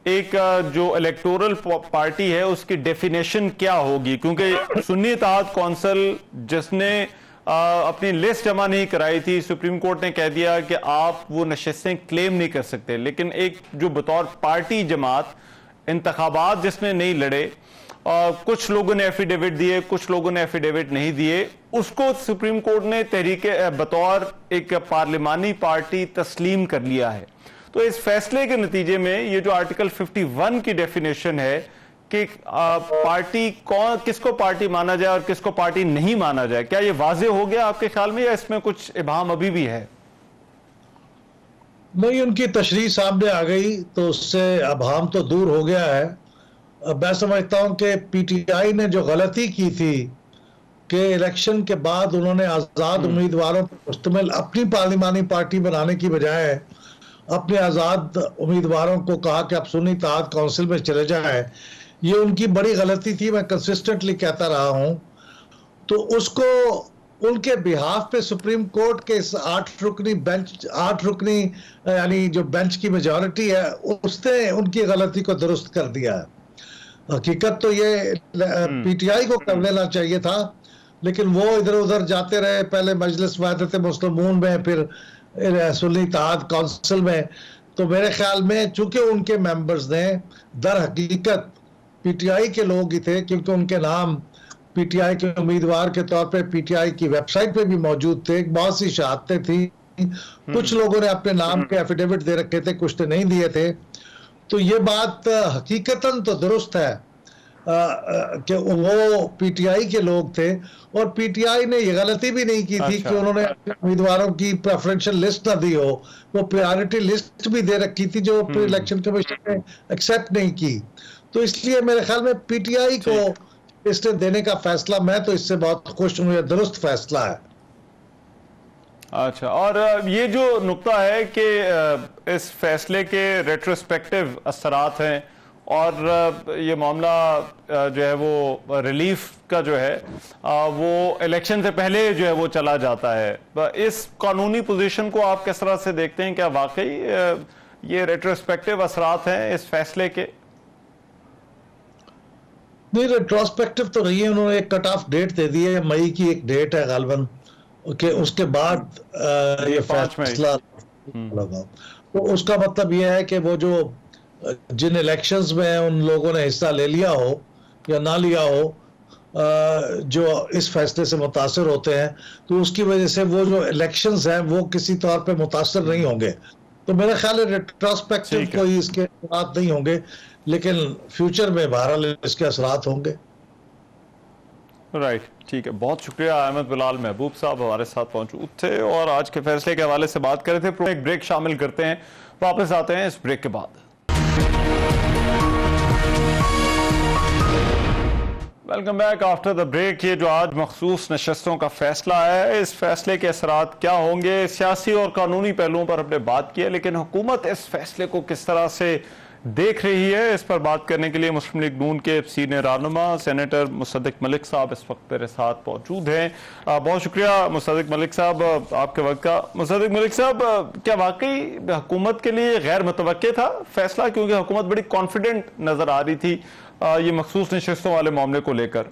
एक जो इलेक्टोरल पार्टी है उसकी डेफिनेशन क्या होगी? क्योंकि सुन्नी इत्तेहाद कौंसिल जिसने अपनी लिस्ट जमा नहीं कराई थी, सुप्रीम कोर्ट ने कह दिया कि आप वो नशिस्तें क्लेम नहीं कर सकते। लेकिन एक जो बतौर पार्टी जमात इंतखाबात जिसने नहीं लड़े, कुछ लोगों ने एफिडेविट दिए, कुछ लोगों ने एफिडेविट नहीं दिए, उसको सुप्रीम कोर्ट ने तहरीके बतौर एक पार्लिमानी पार्टी तस्लीम कर लिया है। तो इस फैसले के नतीजे में ये जो आर्टिकल 51 की डेफिनेशन है कि पार्टी किसको पार्टी माना जाए और किसको पार्टी नहीं माना जाए, क्या ये वाजे हो गया आपके ख्याल में, या इसमें कुछ इबाहम अभी भी है? नहीं, उनकी तशरीह सामने आ गई तो उससे अभाम तो दूर हो गया है। मैं समझता हूं कि पीटीआई ने जो गलती की थी कि इलेक्शन के बाद उन्होंने आज़ाद उम्मीदवारों पर मुश्तमिल अपनी पार्लिमानी पार्टी बनाने की बजाय अपने आज़ाद उम्मीदवारों को कहा कि आप सुन्नी इत्तेहाद काउंसिल में चले जाएं, ये उनकी बड़ी गलती थी। मैं कंसिस्टेंटली कहता रहा हूं। तो उसको उनके बिहाफ पे सुप्रीम कोर्ट के इस 8 रुकनी यानी जो बेंच की मेजॉरिटी है उसने उनकी गलती को दुरुस्त कर दिया है। हकीकत तो ये पीटीआई को कर लेना चाहिए था, लेकिन वो इधर उधर जाते रहे, पहले मजलिस वहदत मुस्लिमून में, फिर सुन्नी इत्तेहाद काउंसिल में। तो मेरे ख्याल में चूंकि उनके मेंबर्स ने दर हकीकत पीटीआई के लोग ही थे, क्योंकि उनके नाम पीटीआई के उम्मीदवार के तौर पे पीटीआई की वेबसाइट पे भी मौजूद थे, बहुत सी शहादतें थी। कुछ लोगों ने अपने नाम के एफिडेविट दे रखे थे, कुछ ने नहीं दिए थे। तो ये बात हकीकतन तो दुरुस्त है कि वो पीटीआई के लोग थे, और पीटीआई ने ये गलती भी नहीं की थी कि उन्होंने उम्मीदवारों की प्रेफरेंशियल लिस्ट ना दी हो। वो प्रायोरिटी लिस्ट भी दे रखी थी जो इलेक्शन कमीशन ने एक्सेप्ट नहीं की। तो इसलिए मेरे ख्याल में पीटीआई को इसने देने का फैसला, मैं तो इससे बहुत खुश हूं, यह दुरुस्त फैसला है। अच्छा, और ये जो नुक्ता है कि इस फैसले के रेट्रोस्पेक्टिव असरात हैं और ये मामला जो है वो रिलीफ का जो है वो इलेक्शन से पहले जो है वो चला जाता है, इस कानूनी पोजीशन को आप किस तरह से देखते हैं? क्या वाकई ये रेट्रोस्पेक्टिव असरात हैं इस फैसले के? नहीं, रेट्रोस्पेक्टिव तो नहीं है, उन्होंने एक कट ऑफ डेट दे दी है, मई की एक डेट है गालबन, उसके बाद ये फैसला लगा। तो उसका मतलब यह है कि वो जो जिन इलेक्शंस में उन लोगों ने हिस्सा ले लिया हो या ना लिया हो, जो इस फैसले से मुतासर होते हैं, तो उसकी वजह से वो जो इलेक्शंस हैं वो किसी तौर पे मुतासर नहीं होंगे। तो मेरा ख्याल है रेट्रोस्पेक्टिव कोई इसके असरात नहीं होंगे, लेकिन फ्यूचर में बहरहाल इसके असरात होंगे। राइट, ठीक है, बहुत शुक्रिया। अहमद बिलाल महबूब साहब हमारे साथ पहुंचे थे और आज के फैसले के हवाले से बात कर रहे थे। एक ब्रेक शामिल करते हैं, वापस आते हैं इस ब्रेक के बाद। Welcome back after the break. ये जो आज मखसूस नशस्तों का फैसला है, इस फैसले के असरात क्या होंगे, सियासी और कानूनी पहलुओं पर हमने बात की है, लेकिन हुकूमत इस फैसले को किस तरह से देख रही है, इस पर बात करने के लिए मुस्लिम लीग नून के सीनियर रहनुमा सेनेटर मुसद्दिक मलिक साहब इस वक्त मेरे साथ मौजूद हैं। बहुत शुक्रिया मुसद्दिक मलिक साहब आपके वक्त का। मुसद्दिक मलिक साहब, क्या वाकई हुकूमत के लिए गैर मुतवक्के था फैसला, क्योंकि हुकूमत बड़ी कॉन्फिडेंट नजर आ रही थी ये मखसूस नशस्तों वाले मामले को लेकर?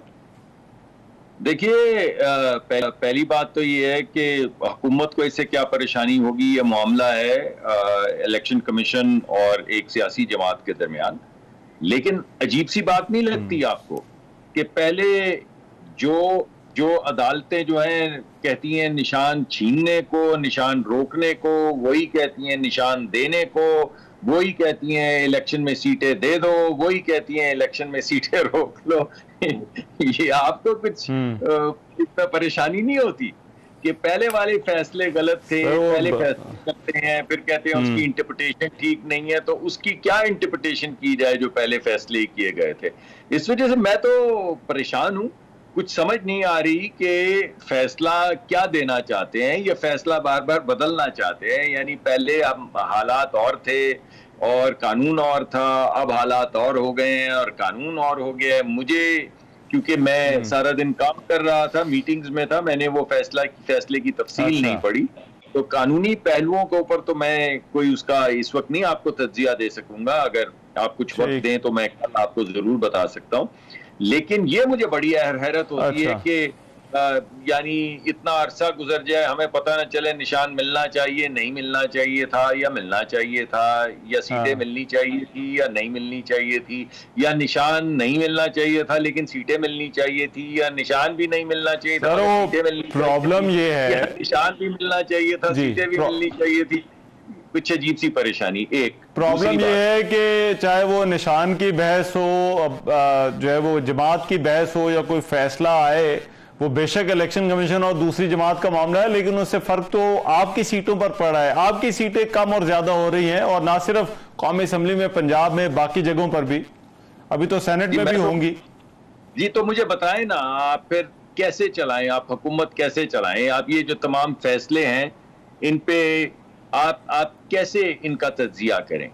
देखिए, पहली बात तो ये है कि हुकूमत को इससे क्या परेशानी होगी, ये मामला है इलेक्शन कमीशन और एक सियासी जमात के दरमियान। लेकिन अजीब सी बात नहीं लगती आपको कि पहले जो अदालतें जो हैं कहती हैं निशान छीनने को, निशान रोकने को, वही कहती हैं निशान देने को, वही कहती हैं इलेक्शन में सीटें दे दो, वही कहती हैं इलेक्शन में सीटें रोक लो। ये आपको कुछ इतना परेशानी नहीं होती कि पहले वाले फैसले गलत थे, पहले फैसले करते हैं, फिर कहते हैं उसकी इंटरप्रिटेशन ठीक नहीं है, तो उसकी क्या इंटरप्रिटेशन की जाए जो पहले फैसले किए गए थे। इस वजह से मैं तो परेशान हूं, कुछ समझ नहीं आ रही कि फैसला क्या देना चाहते हैं, ये फैसला बार बार बदलना चाहते हैं। यानी पहले अब हालात और थे और कानून और था, अब हालात और हो गए हैं और कानून और हो गया है। मुझे, क्योंकि मैं सारा दिन काम कर रहा था, मीटिंग्स में था, मैंने वो फैसले की तफसील नहीं पढ़ी, तो कानूनी पहलुओं के ऊपर तो मैं कोई उसका इस वक्त नहीं आपको तज्जिया दे सकूंगा। अगर आप कुछ वक्त दें तो मैं कल आपको जरूर बता सकता हूँ। लेकिन ये मुझे बड़ी हैरत होती है कि यानी इतना अरसा गुजर जाए, हमें पता न चले निशान मिलना चाहिए, नहीं मिलना चाहिए था, या मिलना चाहिए था, या सीटें मिलनी चाहिए थी या नहीं मिलनी चाहिए थी, या निशान नहीं मिलना चाहिए था लेकिन सीटें मिलनी चाहिए थी, या निशान भी नहीं मिलना चाहिए था, सीटें मिलनी, प्रॉब्लम ये है निशान भी मिलना चाहिए था, सीटें भी मिलनी चाहिए थी। कुछ अजीब सी परेशानी। एक प्रॉब्लम ये है कि चाहे वो निशान की बहस हो, जो है वो जमात की बहस हो, या कोई फैसला आए, वो बेशक इलेक्शन कमीशन और दूसरी जमात का मामला है, लेकिन उससे फर्क तो आपकी सीटों पर पड़ रहा है। आपकी सीटें कम और ज्यादा हो रही हैं, और ना सिर्फ कौमी असम्बली में, पंजाब में, बाकी जगहों पर भी, अभी तो सेनेट में भी होंगी। जी, तो मुझे बताएं ना, आप फिर कैसे चलाएं, आप हुकूमत कैसे चलाएं? आप ये जो तमाम फैसले हैं इन पे आप कैसे इनका तज्जिया करें?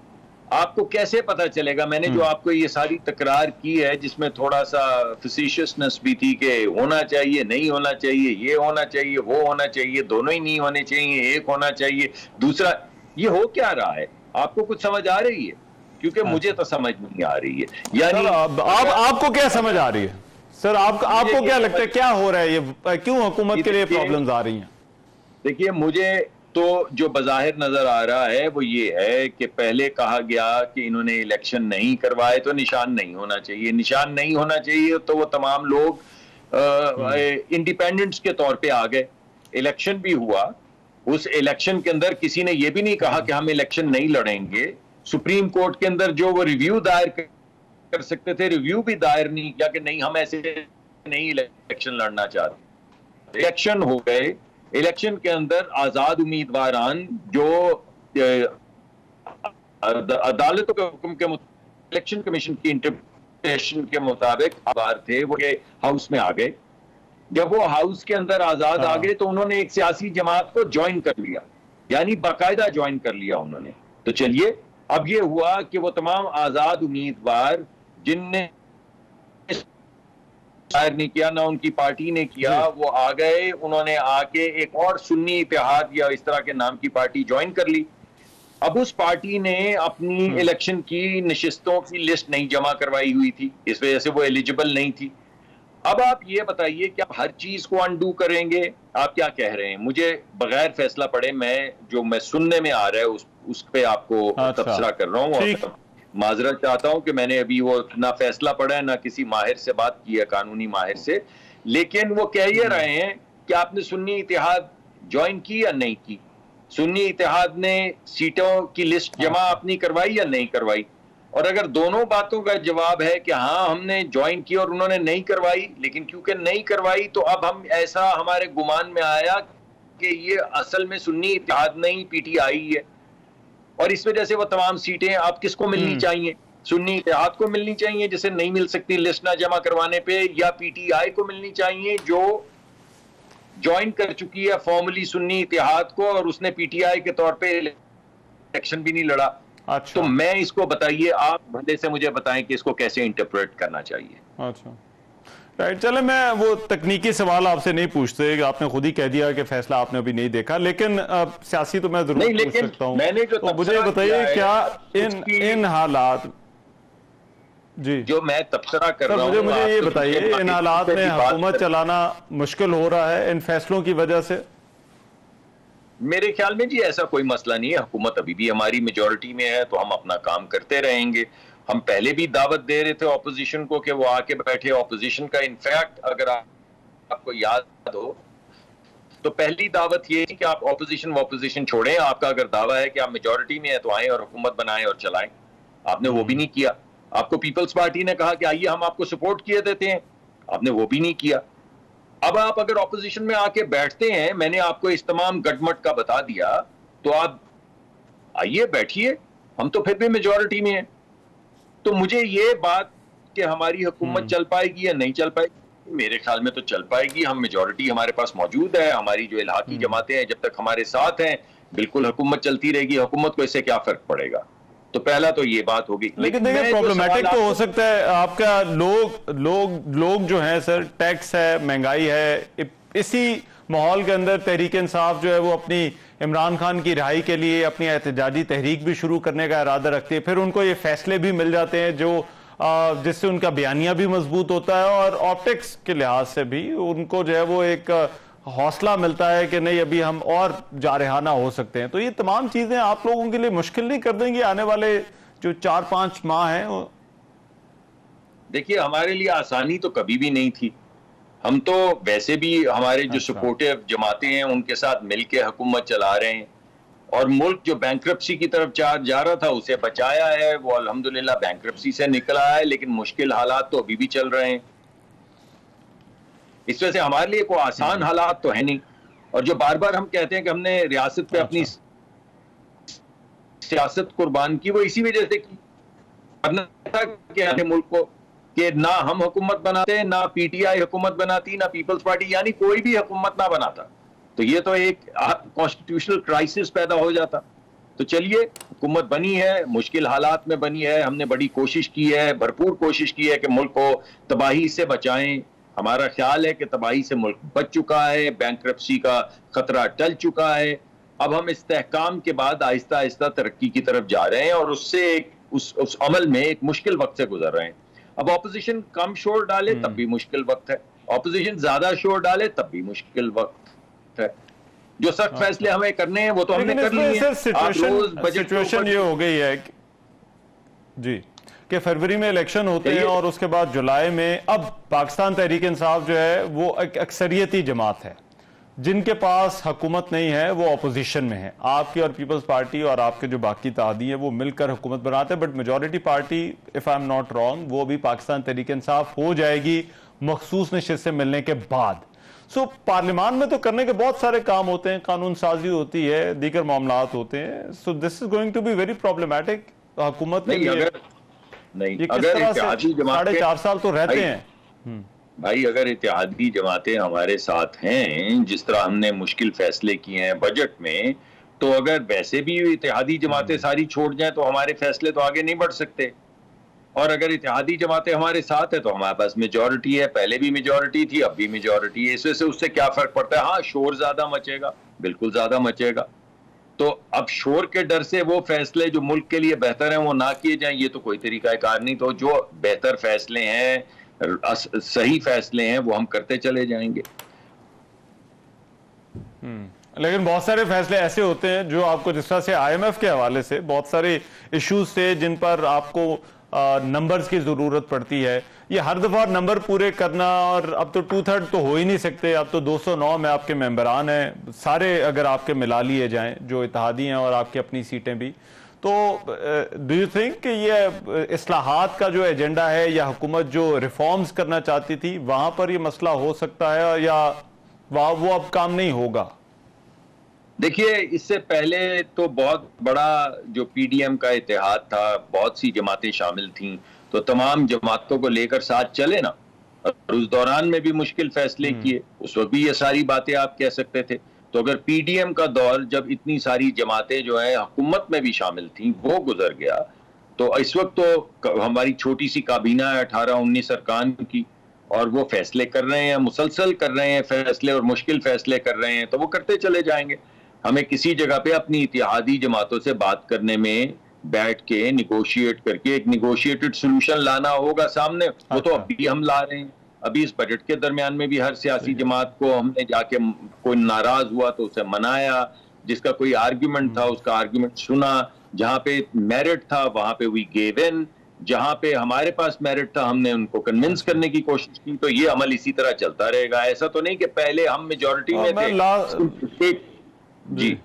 आपको कैसे पता चलेगा? मैंने जो आपको ये सारी तकरार की है, जिसमें थोड़ा सा फैसिशियसनेस भी थी कि होना चाहिए, नहीं होना चाहिए, ये होना चाहिए, वो होना चाहिए, दोनों ही नहीं होने चाहिए, एक होना चाहिए, दूसरा, ये हो क्या रहा है? आपको कुछ समझ आ रही है? क्योंकि मुझे तो समझ नहीं आ रही है। यानी आपको क्या समझ आ रही है सर? आपको क्या लगता है क्या हो रहा है? ये क्यों हुकूमत के लिए प्रॉब्लम्स आ रही हैं? देखिए, मुझे तो जो बज़ाहिर नजर आ रहा है वो ये है कि पहले कहा गया कि इन्होंने इलेक्शन नहीं करवाए तो निशान नहीं होना चाहिए, निशान नहीं होना चाहिए, तो वो तमाम लोग इंडिपेंडेंट्स के तौर पे आ गए, इलेक्शन भी हुआ। उस इलेक्शन के अंदर किसी ने ये भी नहीं कहा कि हम इलेक्शन नहीं लड़ेंगे। सुप्रीम कोर्ट के अंदर जो वो रिव्यू दायर कर सकते थे, रिव्यू भी दायर नहीं किया कि नहीं, हम ऐसे नहीं इलेक्शन लड़ना चाहते। इलेक्शन हो गए, इलेक्शन के अंदर आजाद उम्मीदवारान जो अदालतों के हुक्म के इलेक्शन कमीशन की नोटिफिकेशन के मुताबिक आबार थे वो हाउस में आ गए। जब वो हाउस के अंदर आजाद आ गए तो उन्होंने एक सियासी जमात को ज्वाइन कर लिया, यानी बाकायदा ज्वाइन कर लिया उन्होंने। तो चलिए, अब ये हुआ कि वो तमाम आजाद उम्मीदवार जिनने शायर नहीं किया, ना उनकी पार्टी ने किया, वो आ गए, उन्होंने आके एक और सुन्नी इत्तेहाद या इस तरह के नाम की पार्टी ज्वाइन कर ली। अब उस पार्टी ने अपनी इलेक्शन की नशिस्तों की लिस्ट नहीं जमा करवाई हुई थी, इस वजह से वो एलिजिबल नहीं थी। अब आप ये बताइए कि आप हर चीज को अनडू करेंगे? आप क्या कह रहे हैं? मुझे बगैर फैसला पढ़े मैं सुनने में आ रहा है उस पे आपको तबसरा कर रहा हूँ, और माजरत चाहता हूं कि मैंने अभी वो ना फैसला पढ़ा है ना किसी माहिर से बात की है, कानूनी माहिर से, लेकिन वो कह ये रहे हैं कि आपने सुन्नी इत्तेहाद ज्वाइन की या नहीं की, सुन्नी इत्तेहाद ने सीटों की लिस्ट जमा अपनी करवाई या नहीं करवाई। और अगर दोनों बातों का जवाब है कि हाँ हमने ज्वाइन की और उन्होंने नहीं करवाई, लेकिन क्योंकि नहीं करवाई तो अब हम ऐसा हमारे गुमान में आया कि ये असल में सुन्नी इत्तेहाद नहीं पीटीआई है, और इस वजह से वो तमाम सीटें आप किसको मिलनी चाहिए? सुन्नी इत्तेहाद को मिलनी चाहिए जिसे नहीं मिल सकती लिस्ट ना जमा करवाने पे, या पीटीआई को मिलनी चाहिए जो ज्वाइन कर चुकी है फॉर्मली सुन्नी इत्तेहाद को और उसने पीटीआई के तौर पे इलेक्शन भी नहीं लड़ा। अच्छा। तो मैं इसको बताइए, आप भले से मुझे बताएं कि इसको कैसे इंटरप्रेट करना चाहिए। अच्छा, राइट। चले, मैं वो तकनीकी सवाल आपसे नहीं पूछते, आपने खुद ही कह दिया कि फैसला आपने अभी नहीं देखा, लेकिन सियासी तो मैं जरूर पूछ सकता हूँ। मैंने जो तो मुझे बताइए क्या इन हालात, जी जो मैं तबसरा कर रहा हूँ, मुझे ये बताइए, इन हालात में हुकूमत चलाना मुश्किल हो रहा है इन फैसलों की वजह से? मेरे ख्याल में जी ऐसा कोई मसला नहीं है। हुकूमत अभी भी हमारी मेजॉरिटी में है तो हम अपना काम करते रहेंगे। हम पहले भी दावत दे रहे थे ऑपोजिशन को कि वो आके बैठे। ऑपोजिशन का इनफैक्ट अगर आपको याद हो तो पहली दावत ये थी कि आप ऑपोजिशन छोड़ें, आपका अगर दावा है कि आप मेजॉरिटी में है तो आए और हुकूमत बनाएं और चलाएं। आपने वो भी नहीं किया। आपको पीपल्स पार्टी ने कहा कि आइए हम आपको सपोर्ट किए देते हैं, आपने वो भी नहीं किया। अब आप अगर ऑपोजिशन में आके बैठते हैं, मैंने आपको इस तमाम गटमट का बता दिया, तो आप आइए बैठिए, हम तो फिर भी मेजॉरिटी में हैं। तो मुझे ये बात कि हमारी हुकूमत चल पाएगी या नहीं चल पाएगी, मेरे ख्याल में तो चल पाएगी। हम मेजॉरिटी हमारे पास मौजूद है, हमारी जो इलाकी जमातें हैं जब तक हमारे साथ हैं बिल्कुल हुकूमत चलती रहेगी। हुकूमत को इससे क्या फर्क पड़ेगा? तो पहला तो ये बात होगी। लेकिन देखिए, प्रॉब्लमेटिक तो हो सकता है आपका, लोग जो है सर, टैक्स है, महंगाई है, इसी माहौल के अंदर तहरीक इंसाफ जो है वो अपनी इमरान खान की रिहाई के लिए अपनी एहतजाजी तहरीक भी शुरू करने का इरादा रखती है। फिर उनको ये फैसले भी मिल जाते हैं जो जिससे उनका बयानिया भी मजबूत होता है और ऑप्टिक्स के लिहाज से भी उनको जो है वो एक हौसला मिलता है कि नहीं अभी हम और जारहाना हो सकते हैं। तो ये तमाम चीजें आप लोगों के लिए मुश्किल नहीं कर देंगी आने वाले जो 4-5 माह हैं? देखिए, हमारे लिए आसानी तो कभी भी नहीं थी। हम तो वैसे भी हमारे जो सपोर्टिव जमातें हैं उनके साथ मिलकर हुकूमत चला रहे हैं, और मुल्क जो बैंक्रप्सी की तरफ जा रहा था उसे बचाया है। वो अल्हम्दुलिल्लाह बैंक्रप्सी से निकल आया है, लेकिन मुश्किल हालात तो अभी भी चल रहे हैं। इस वजह से हमारे लिए कोई आसान हालात तो है नहीं। और जो बार बार हम कहते हैं कि हमने रियासत पे अपनी सियासत कुर्बान की, वो इसी वजह से की कि मुल्क को कि ना हम हुकूमत बनाते, ना पीटीआई हुकूमत बनाती, ना पीपल्स पार्टी, यानी कोई भी हुकूमत ना बनाता, तो ये तो एक कॉन्स्टिट्यूशनल क्राइसिस पैदा हो जाता। तो चलिए, हुकूमत बनी है, मुश्किल हालात में बनी है, हमने बड़ी कोशिश की है, भरपूर कोशिश की है कि मुल्क को तबाही से बचाएं। हमारा ख्याल है कि तबाही से मुल्क बच चुका है, बैंक्रप्सी का खतरा टल चुका है। अब हम इस्तेहकाम के बाद आहिस्ता आहिस्ता तरक्की की तरफ जा रहे हैं और उससे उस अमल में एक मुश्किल वक्त से गुजर रहे हैं। अब ऑपोजिशन कम शोर डाले तब भी मुश्किल वक्त है, ऑपोजिशन ज्यादा शोर डाले तब भी मुश्किल वक्त है। जो सख्त फैसले हमें करने हैं वो तो हमने कर लिए हैं। सिचुएशन ये हो गई है जी कि फरवरी में इलेक्शन होते हैं और उसके बाद जुलाई में अब पाकिस्तान तहरीक इंसाफ जो है वो एक अक्सरियती जमात है, जिनके पास हुकूमत नहीं है, वो अपोजिशन में है। आपकी और पीपल्स पार्टी और आपके जो बाकी इत्तेहादी हैं वो मिलकर हुकूमत बनाते हैं, but majority party, if I am not wrong, वो भी पाकिस्तान तहरीक इंसाफ हो जाएगी मखसूस नशिस्त से मिलने के बाद। सो पार्लियामान में तो करने के बहुत सारे काम होते हैं, कानून साजी होती है, दीगर मामलात होते हैं। So this is going to be very problematic हुकूमत के लिए। नहीं। अगर इत्तेहादी जमातें 4.5 साल तो रहते हैं भाई, अगर इत्तेहादी जमातें हमारे साथ हैं, जिस तरह हमने मुश्किल फैसले किए हैं बजट में, तो अगर वैसे भी इत्तेहादी जमातें सारी छोड़ जाएं तो हमारे फैसले तो आगे नहीं बढ़ सकते। और अगर इत्तेहादी जमातें हमारे साथ है तो हमारे पास मेजॉरिटी है, पहले भी मेजॉरिटी थी, अब भी मेजॉरिटी है। इस वजह से उससे क्या फर्क पड़ता है? हाँ, शोर ज्यादा मचेगा, बिल्कुल ज्यादा मचेगा। तो अब शोर के डर से वो फैसले जो मुल्क के लिए बेहतर हैं वो ना किए जाएं, ये तो कोई तरीकाकार नहीं। तो जो बेहतर फैसले हैं, सही फैसले हैं, वो हम करते चले जाएंगे। लेकिन बहुत सारे फैसले ऐसे होते हैं जो आपको, जिस तरह से IMF के हवाले से बहुत सारे इश्यूज थे जिन पर आपको नंबर्स की जरूरत पड़ती है, ये हर दफा नंबर पूरे करना, और अब तो 2/3 तो हो ही नहीं सकते। अब तो 209 में आपके मेंबरान हैं सारे, अगर आपके मिला लिए जाएं जो इत्तेहादी हैं और आपकी अपनी सीटें भी। तो डू यू थिंक कि ये इस्लाहात का जो एजेंडा है या हुकूमत जो रिफॉर्म्स करना चाहती थी वहां पर ये मसला हो सकता है, या वो अब काम नहीं होगा? देखिए, इससे पहले तो बहुत बड़ा जो PDM का इत्तेहाद था, बहुत सी जमातें शामिल थीं, तो तमाम जमातों को लेकर साथ चले ना, और उस दौरान में भी मुश्किल फैसले किए। उस वक्त भी ये सारी बातें आप कह सकते थे। तो अगर PDM का दौर, जब इतनी सारी जमातें जो है हुकूमत में भी शामिल थीं, वो गुजर गया, तो इस वक्त तो हमारी छोटी सी काबीना है 18-19 अरकान की, और वो फैसले कर रहे हैं, मुसलसल कर रहे हैं फैसले, और मुश्किल फैसले कर रहे हैं, तो वो करते चले जाएंगे। हमें किसी जगह पे अपनी इत्तेहादी जमातों से बात करने में बैठ के निगोशिएट करके एक निगोशिएटेड सोल्यूशन लाना होगा सामने। वो तो अभी हम ला रहे हैं। अभी इस बजट के दरमियान में भी हर सियासी जमात को हमने जाके, कोई नाराज हुआ तो उसे मनाया, जिसका कोई आर्ग्यूमेंट था उसका आर्ग्यूमेंट सुना, जहां पे मेरिट था वहां पे वी गेव इन, जहां पे हमारे पास मेरिट था हमने उनको कन्विंस करने की कोशिश की। तो ये अमल इसी तरह चलता रहेगा। ऐसा तो नहीं कि पहले हम मेजॉरिटी में थे। जी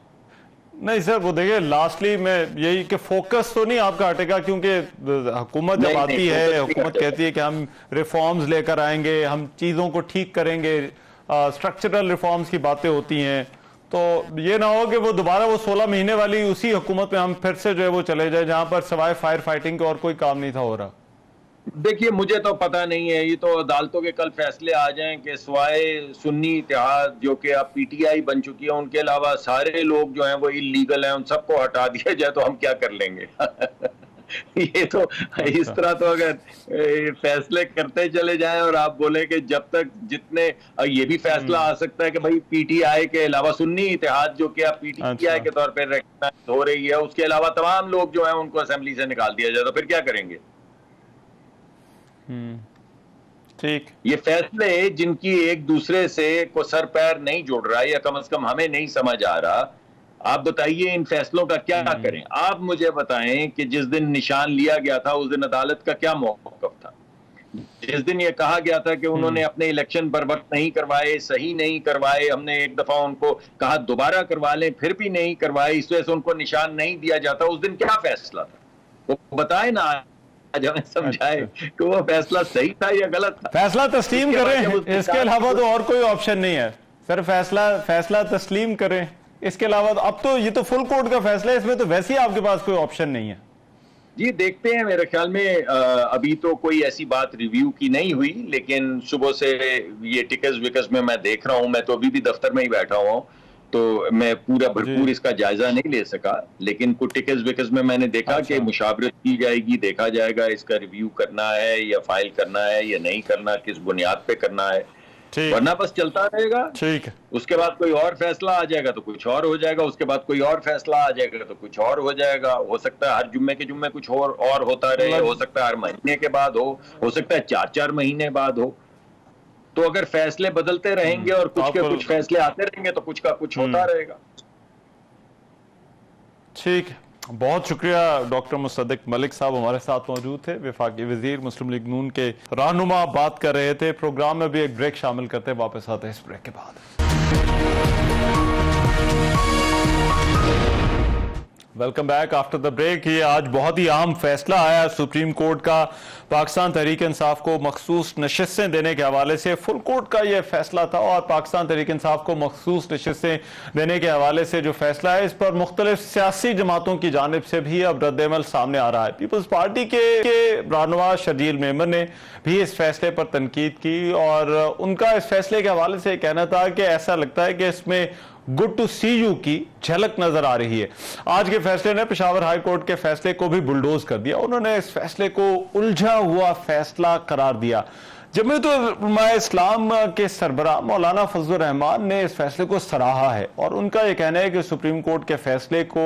नहीं सर, वो देखिए लास्टली में यही कि फोकस तो नहीं आपका हटेगा, क्योंकि हुकूमत जब आती है, हुकूमत कहती है कि हम रिफॉर्म्स लेकर आएंगे, हम चीज़ों को ठीक करेंगे, स्ट्रक्चरल रिफॉर्म्स की बातें होती हैं, तो ये ना हो कि वो दोबारा वो 16 महीने वाली उसी हुकूमत में हम फिर से जो है वो चले जाए, जहां पर सिवाय फायर फाइटिंग के और कोई काम नहीं था हो रहा। देखिए, मुझे तो पता नहीं है, ये तो अदालतों के कल फैसले आ जाएं कि सिवाय सुन्नी इत्तेहाद जो कि अब PTI बन चुकी है, उनके अलावा सारे लोग जो हैं वो इलीगल हैं, उन सबको हटा दिया जाए तो हम क्या कर लेंगे? ये तो इस तरह तो अगर फैसले करते चले जाएं और आप बोले कि जब तक जितने, ये भी फैसला आ सकता है कि भाई PTI के अलावा सुन्नी इत्तेहाद जो कि अब PTI के तौर पर रिकॉग्नाइज हो रही है, उसके अलावा तमाम लोग जो हैं उनको असेंबली से निकाल दिया जाए, तो फिर क्या करेंगे? ठीक, ये फैसले जिनकी एक दूसरे से को सर पैर नहीं जुड़ रहा है, या कम से कम हमें नहीं समझ आ रहा, आप बताइए इन फैसलों का क्या करें? आप मुझे बताएं कि जिस दिन निशान लिया गया था उस दिन अदालत का क्या मौक़िफ़ था? जिस दिन ये कहा गया था कि उन्होंने अपने इलेक्शन पर वक्त नहीं करवाए, सही नहीं करवाए, हमने एक दफा उनको कहा दोबारा करवा लें, फिर भी नहीं करवाए, इस वजह से उनको निशान नहीं दिया जाता, उस दिन क्या फैसला था? वो बताए ना, आज हमें समझाए कि वो फैसला सही था या गलत था। फैसला तस्लीम करें, इसके अलावा तो और कोई ऑप्शन नहीं है सर। फैसला तस्लीम करें, इसके अलावा तो अब तो ये तो फुल कोर्ट का फैसला है, इसमें तो वैसे ही आपके पास कोई ऑप्शन नहीं है। जी देखते हैं, मेरे ख्याल में अभी तो कोई ऐसी बात रिव्यू की नहीं हुई, लेकिन सुबह से ये टिकस विकस में मैं देख रहा हूं, मैं तो अभी भी दफ्तर में ही बैठा हुआ हूं, तो मैं पूरा भरपूर इसका जायजा नहीं ले सका, लेकिन कुछ टिकस विकस में मैंने देखा कि मुशावरत की जाएगी, देखा जाएगा इसका रिव्यू करना है या फाइल करना है या नहीं करना, किस बुनियाद पे करना है, वरना बस चलता रहेगा। ठीक है, उसके बाद कोई और फैसला आ जाएगा तो कुछ और हो जाएगा, उसके बाद कोई और फैसला आ जाएगा तो कुछ और हो जाएगा। हो सकता है हर जुम्मे के जुम्मे कुछ और होता रहे, हो सकता है हर महीने के बाद हो सकता है 4-4 महीने बाद हो। तो अगर फैसले बदलते रहेंगे और कुछ के कुछ फैसले आते रहेंगे तो कुछ का कुछ होता रहेगा। ठीक है, बहुत शुक्रिया डॉक्टर मुसद्दिक मलिक साहब हमारे साथ मौजूद थे, वफाकी वजीर मुस्लिम लीग नून के रहनुमा बात कर रहे थे। प्रोग्राम में भी एक ब्रेक शामिल करते हैं, वापस आते हैं इस ब्रेक के बाद। Welcome back after the break. ये आज बहुत ही अहम फैसला आया सुप्रीम कोर्ट का पाकिस्तान तहरीक इंसाफ को मखसूस नशिस्तें देने के हवाले से। फुल कोर्ट का ये फैसला था और पाकिस्तान तहरीक इंसाफ को मखसूस नशिस्तें देने के हवाले से जो फैसला है, इस पर मुख्तलिफ सियासी जमातों की जानिब से भी अब रद्द-ए-अमल सामने आ रहा है। पीपल्स पार्टी के रहनुमा शर्जील मेमन ने भी इस फैसले पर तनकीद की और उनका इस फैसले के हवाले से कहना था कि ऐसा लगता है कि इसमें गुड टू सी यू की झलक नजर आ रही है। आज के फैसले ने पेशावर हाई कोर्ट के फैसले को भी बुलडोज कर दिया। उन्होंने इस फैसले को उलझा हुआ फैसला करार दिया। जमीयत उलमा इस्लाम के सरबराह मौलाना फजलुर रहमान ने इस फैसले को सराहा है और उनका यह कहना है कि सुप्रीम कोर्ट के फैसले को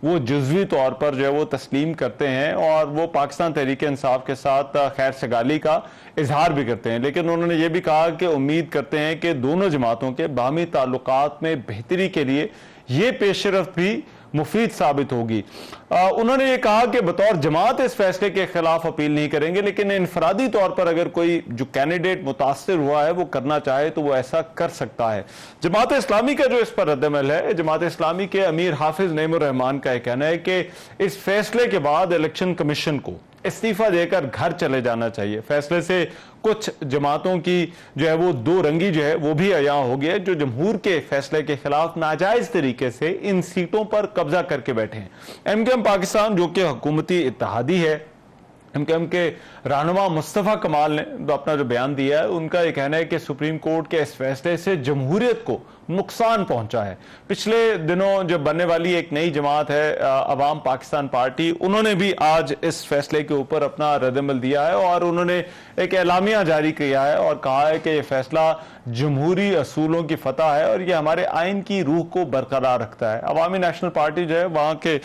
वो जुज़वी तौर पर जो है वो तस्लीम करते हैं और वो पाकिस्तान तहरीक इंसाफ के साथ खैर सगाली का इजहार भी करते हैं। लेकिन उन्होंने ये भी कहा कि उम्मीद करते हैं कि दोनों जमातों के बाहमी ताल्लुकात में बेहतरी के लिए ये पेशरफ्त भी मुफीद साबित होगी। उन्होंने ये कहा कि बतौर जमात इस फैसले के खिलाफ अपील नहीं करेंगे, लेकिन इनफरादी तौर पर अगर कोई जो कैंडिडेट मुतासिर हुआ है वो करना चाहे तो वो ऐसा कर सकता है। जमात इस्लामी का जो इस पर रद्द-ए-अमल है, जमात इस्लामी के अमीर हाफिज नईमुर रहमान का कहना है कि इस फैसले के बाद इलेक्शन कमीशन को इस्तीफा देकर घर चले जाना चाहिए। फैसले से कुछ जमातों की जो है वो दो रंगी जो है वो भी अया हो गया, जो जमहूर के फैसले के खिलाफ नाजायज तरीके से इन सीटों पर कब्जा करके बैठे हैं। एमकेएम पाकिस्तान जो कि हुकूमती इत्तेहादी है, एमकेएम के रहनुमा मुस्तफ़ा कमाल ने अपना जो बयान दिया है, उनका यह कहना है कि सुप्रीम कोर्ट के इस फैसले से जमहूरियत को नुकसान पहुंचा है। पिछले दिनों जो बनने वाली एक नई जमात है अवाम पाकिस्तान पार्टी, उन्होंने भी आज इस फैसले के ऊपर अपना रद्द-ए-अमल दिया है और उन्होंने एक एलामिया जारी किया है और कहा है कि यह फैसला जमहूरी असूलों की फतह है और यह हमारे आइन की रूह को बरकरार रखता है। अवामी नेशनल पार्टी जो है वहाँ के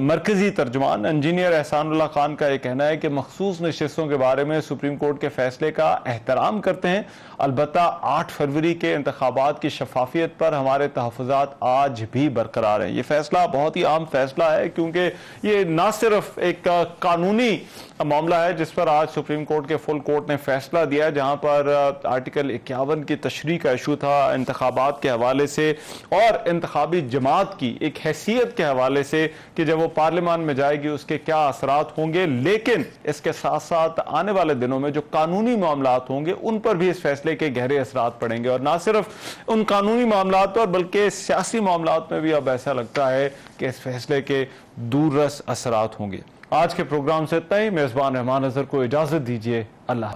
मरकजी तर्जुमान इंजीनियर एहसानुल्लाह खान का यह कहना है कि मखसूस नशिस्तों के बारे में सुप्रीम कोर्ट के फैसले का एहतराम करते हैं, अलबत्ता 8 फरवरी के इंतखाबात की शफाफियत पर हमारे तहफ़्फ़ुज़ात आज भी बरकरार हैं। ये फैसला बहुत ही अहम फैसला है क्योंकि ये ना सिर्फ एक कानूनी मामला है जिस पर आज सुप्रीम कोर्ट के फुल कोर्ट ने फैसला दिया, जहां पर आर्टिकल 51 की तशरीह का इशू था इंतखाबात के हवाले से और इंतखाबी जमात की एक हैसियत के हवाले से कि जब वो पार्लियामान में जाएगी उसके क्या असरात होंगे। लेकिन इसके साथ साथ आने वाले दिनों में जो कानूनी मामलात होंगे उन पर भी इस फैसले के गहरे असरात पड़ेंगे और ना सिर्फ उन कानूनी मामलात पर बल्कि सियासी मामलात में भी अब ऐसा लगता है कि इस फैसले के दूररस असरात होंगे। आज के प्रोग्राम से इतना ही। मेजबान रहमान अजहर को इजाजत दीजिए। अल्लाह।